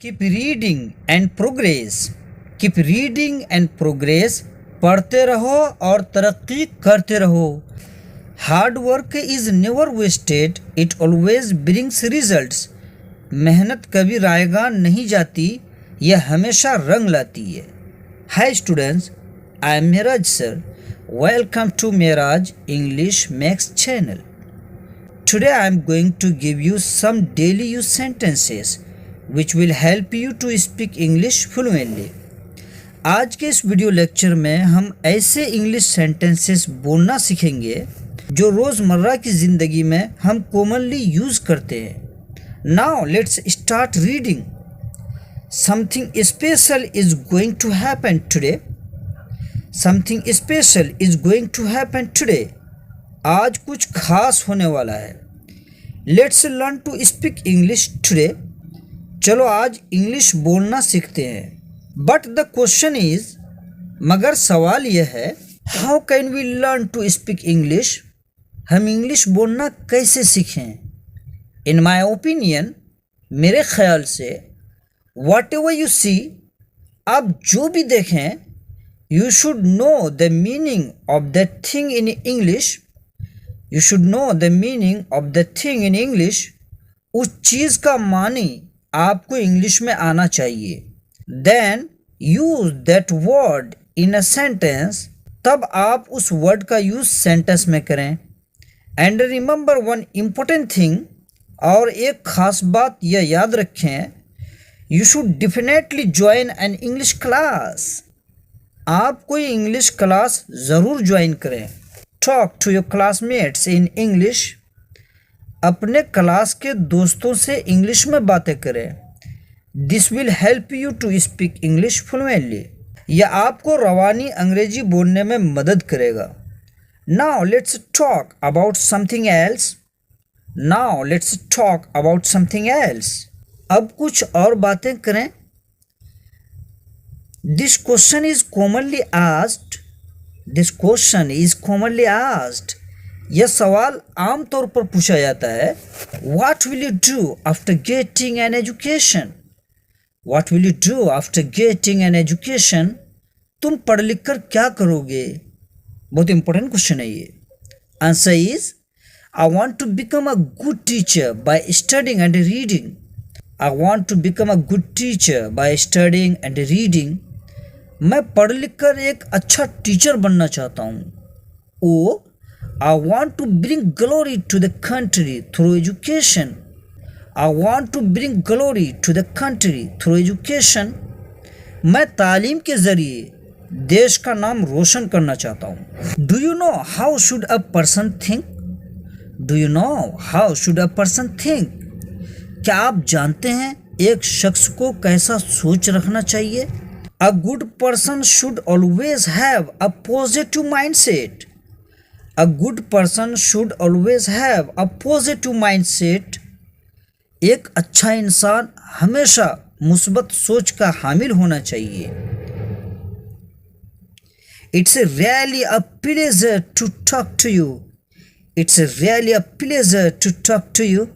Keep reading and progress. Keep reading and progress. पढ़ते रहो और तरक्की करते रहो। Hard work is never wasted, it always brings results. मेहनत कभी रायगान नहीं जाती, यह हमेशा रंग लाती है। Hi students, I am Meraj sir. Welcome to Meraj English max channel. Today I am going to give you some daily use sentences which will help you to speak English fluently. आज के इस वीडियो लेक्चर में हम ऐसे English sentences बोलना सीखेंगे जो रोज़मर्रा की ज़िंदगी में हम कॉमनली यूज़ करते हैं। Now let's start reading. Something special is going to happen today. Something special is going to happen today. आज कुछ खास होने वाला है। Let's learn to speak English today. चलो आज इंग्लिश बोलना सीखते हैं। बट द क्वेश्चन इज, मगर सवाल यह है, how can we learn to speak English? हम इंग्लिश बोलना कैसे सीखें? इन माई ओपिनियन, मेरे ख्याल से, वॉट एवर यू सी, आप जो भी देखें, you should know the meaning of the thing in English. You should know the meaning of the thing in English. उस चीज़ का मानी आपको इंग्लिश में आना चाहिए। Then use that word in a sentence. तब आप उस वर्ड का यूज़ सेंटेंस में करें। And remember one important thing. और एक ख़ास बात यह याद रखें, You should definitely join an English class. आप कोई इंग्लिश क्लास ज़रूर ज्वाइन करें। Talk to your classmates in English. अपने क्लास के दोस्तों से इंग्लिश में बातें करें। This will help you to speak English fluently. यह आपको रवानी अंग्रेजी बोलने में मदद करेगा। Now let's talk about something else. Now let's talk about something else. अब कुछ और बातें करें। This question is commonly asked. This question is commonly asked. यह सवाल आम तौर पर पूछा जाता है। What will you do after getting an education? What will you do after getting an education? तुम पढ़ लिख कर क्या करोगे? बहुत इंपॉर्टेंट क्वेश्चन है ये। Answer is, I want to become a good teacher by studying and reading. I want to become a good teacher by studying and reading. मैं पढ़ लिख कर एक अच्छा टीचर बनना चाहता हूँ। Oh, I want to bring glory to the country through education. I want to bring glory to the country through education. मैं तालीम के ज़रिए देश का नाम रोशन करना चाहता हूँ। Do you know how should a person think? Do you know how should a person think? क्या आप जानते हैं एक शख्स को कैसा सोच रखना चाहिए? A good person should always have a positive mindset. A good person should always have a positive mindset. एक अच्छा इंसान हमेशा मुस्बत सोच का हामिल होना चाहिए। It's really a pleasure to talk to you. It's really a pleasure to talk to you.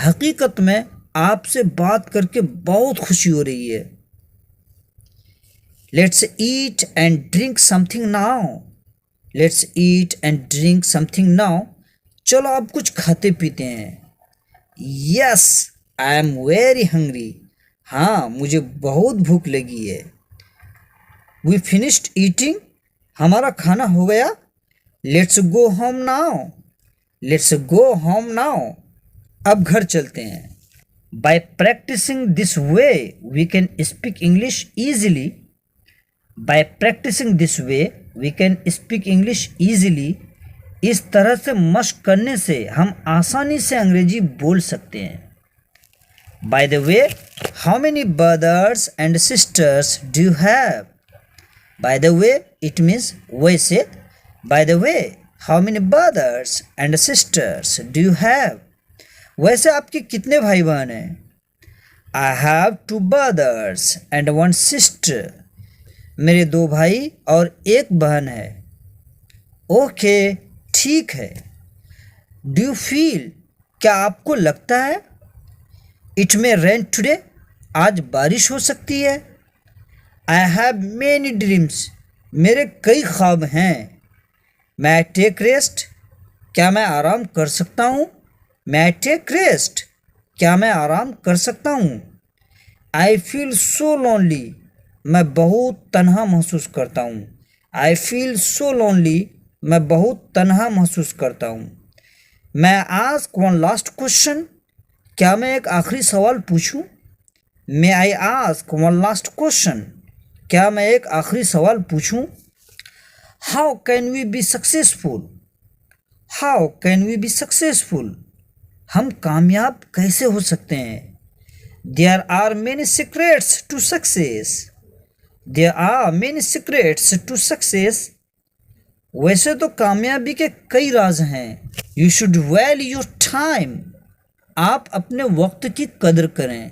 हकीकत में आपसे बात करके बहुत खुशी हो रही है। Let's eat and drink something now. Let's eat and drink something now. चलो अब कुछ खाते पीते हैं। Yes, I am very hungry. हाँ, मुझे बहुत भूख लगी है। We finished eating. हमारा खाना हो गया। Let's go home now. Let's go home now. अब घर चलते हैं। By practicing this way, we can speak English easily. By practicing this way, we can speak English easily. इस तरह से मश्क करने से हम आसानी से अंग्रेजी बोल सकते हैं। By the way, how many brothers and sisters do you have? By the way, it means वैसे। By the way, how many brothers and sisters do you have? वैसे आपके कितने भाई बहन हैं? I have 2 brothers and 1 sister. मेरे 2 भाई और 1 बहन है। ओके, ठीक है। डू यू फील, क्या आपको लगता है? इट मे रेन टुडे, आज बारिश हो सकती है। आई हैव मैनी ड्रीम्स, मेरे कई ख्वाब हैं। मैं आई टेक रेस्ट, क्या मैं आराम कर सकता हूँ। मैं आई टेक रेस्ट, क्या मैं आराम कर सकता हूँ। आई फील सो लोनली, मैं बहुत तन्हा महसूस करता हूँ। आई फील सो लोनली, मैं बहुत तन्हा महसूस करता हूँ। मैं आस्क वन लास्ट क्वेश्चन, क्या मैं एक आखिरी सवाल पूछूं। May I ask one last question, क्या मैं एक आखिरी सवाल पूछूं। How can we be successful, how can we be successful, हम कामयाब कैसे हो सकते हैं। There are many secrets to success, there are many secrets to success, वैसे तो कामयाबी के कई राज हैं। You should value your time, आप अपने वक्त की कदर करें।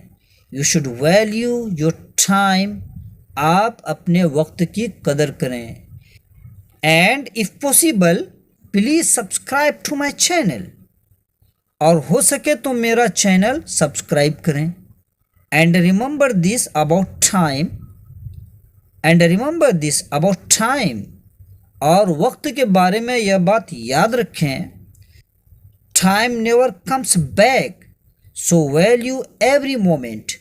You should value your time, आप अपने वक्त की कदर करें। And if possible please subscribe to my channel, और हो सके तो मेरा चैनल सब्सक्राइब करें। And remember this about time, and remember this about time, और वक्त के बारे में यह बात याद रखें। Time never comes back, so value every moment.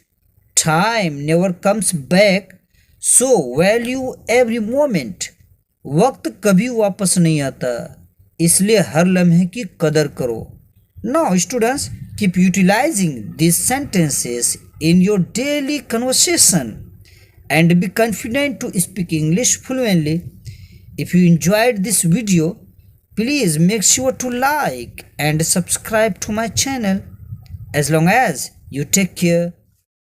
Time never comes back, so value every moment. वक्त कभी वापस नहीं आता, इसलिए हर लम्हे की कदर करो। Now students, keep utilising these sentences in your daily conversation and be confident to speak English fluently. If you enjoyed this video, please make sure to like and subscribe to my channel. As long as you take care.